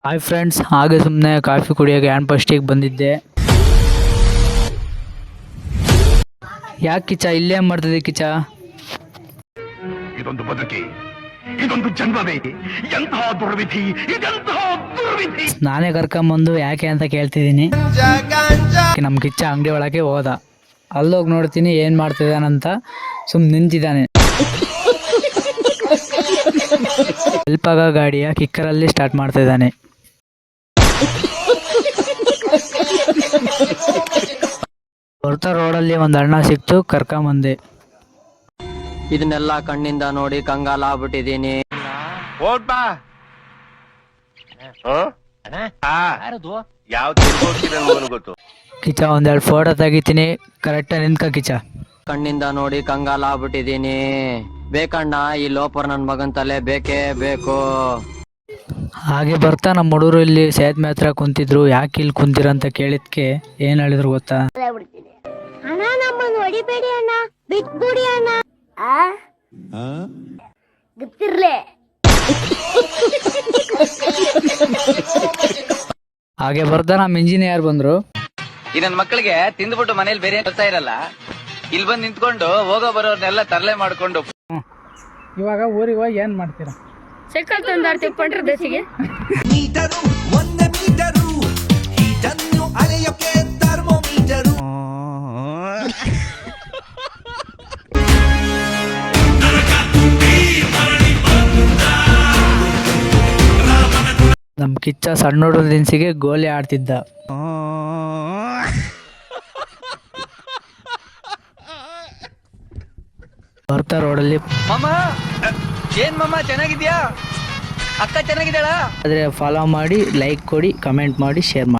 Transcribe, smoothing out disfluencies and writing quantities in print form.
Hi friends, ಹಾಗೆ ಸುಮ್ಮನೆ coffee ಕುಡಿಯೋಕೆ ಹ್ಯಾಂಡ್ ಫಸ್ಟಿಗೆ ಬಂದಿದ್ದೆ. ಯಾಕೆ ಕಿಚ್ಚ ಇಲ್ಲೇ ಮಾಡ್ತಿದ್ದೆ ಕಿಚ್ಚ? ಇದೊಂದು ಬದುಕಿ, ಇದೊಂದು ಜನ್ಮವೇ, ಎಂತಹ ದುರ್ವಿಧಿ, ಇದೆಂತಹ ದುರ್ವಿಧಿ. ನಾನೇ ಕರ್ಕೊಂಬಂದು ಯಾಕೆ ಅಂತ ಕೇಳ್ತಿದ್ದೀನಿ. ನಮ್ಮ ಕಿಚ್ಚ ಅಂಗಡಿ ಒಳಗೆ ಹೋದ. ಅಲ್ಲೋಗಿ ನೋಡ್ತೀನಿ ಏನು ಮಾಡ್ತಿದ್ದಾನಂತ. ನಿಂತಿದ್ದಾನೆ. ಸ್ವಲ್ಪಾಗ ಗಾಡಿಯ ಕಿಕ್ಕರಲ್ಲಿ ಸ್ಟಾರ್ಟ್ ಮಾಡ್ತಿದ್ದಾನೆ. ಬರ್ತಾ ರೋಡಲ್ಲಿ ಒಂದು ಅಣ್ಣ ಸಿಕ್ತು, ಕರ್ಕೊಂಬಂದೆ. ಇದನ್ನೆಲ್ಲ ಕಣ್ಣಿಂದ ನೋಡಿ ಕಂಗಾಲ ಆಗ್ಬಿಟ್ಟಿದೀನಿ. ಕಿಚ್ಚ ಒಂದೆರಡು ಫೋಟೋ ತೆಗಿತೀನಿ, ಕರೆಕ್ಟಾಗಿ ನಿಂತ್ಕ ಕಿಚ್ಚ. ಕಣ್ಣಿಂದ ನೋಡಿ ಕಂಗಾಲ ಆಗ್ಬಿಟ್ಟಿದೀನಿ. ಬೇಕಣ್ಣ, ಈ ಲೋಪರ್ ನನ್ ಮಗನ್ ತಲೆ ಬೇಕೇ ಬೇಕು. ಹಾಗೆ ಬರ್ತಾ ನಮ್ಮ ಹುಡುಗರು ಇಲ್ಲಿ ಸೇತುವೆ ಹತ್ರ ಕುಂತಿದ್ರು. ಯಾಕೆ ಇಲ್ಲಿ ಕುಂತಿರ ಅಂತ ಕೇಳಿದ್ಕೆ ಏನ್ ಹೇಳಿದ್ರು ಗೊತ್ತಾ? ಅಣ್ಣ ನಮ್ಮನ್ನು ಹೊಡಿಬೇಡಿ ಅಣ್ಣ, ಬಿಟ್ಬಿಡಿ ಅಣ್ಣ. ಗೊತ್ತಿರ್ಲೆ. ಹಾಗೆ ಬರ್ತಾ ನಮ್ಮ ಇಂಜಿನಿಯರ್ ಬಂದ್ರು. ಈ ನನ್ನ ಮಕ್ಕಳಿಗೆ ತಿಂದ್ಬಿಟ್ಟು ಮನೇಲಿ ಬೇರೆ ಕೆಲಸ ಇರಲ್ಲ, ಇಲ್ಲಿ ಬಂದು ನಿಂತ್ಕೊಂಡು ಹೋಗೋ ಬರೋರ್ನೆಲ್ಲ ತರಲೆ ಮಾಡ್ಕೊಂಡು. ಇವಾಗ ಊರಿಗೆ ಹೋಗಿ ಏನ್ ಮಾಡ್ತೀರಾ? ಸೈಕಲ್ ತಂದಾಡ್ತೀವಿ ಪಂಡ್ರ ದೇಶಿಗೆ. ಮೀಟರು 1 ಮೀಟರು, ಹೀಟನ್ನು ಅಳೆಯೋಕೆ ಥರ್ಮೋಮೀಟರು. ನಮ್ ಕಿಚ್ಚ ಸಣ್ಣ ಹುಡುಗರ ದಿನಸಿಗೆ ಗೋಲಿ ಆಡ್ತಿದ್ದ. ಬರ್ತಾ ರೋಡಲ್ಲಿ ಮಮ್ಮ, ಏನ್ ಮಮ್ಮ ಚೆನ್ನಾಗಿದ್ಯಾ? ಅಕ್ಕ ಚೆನ್ನಾಗಿದ್ದಾಳ? ಆದ್ರೆ ಫಾಲೋ ಮಾಡಿ, ಲೈಕ್ ಕೊಡಿ, ಕಮೆಂಟ್ ಮಾಡಿ, ಶೇರ್ ಮಾಡಿ.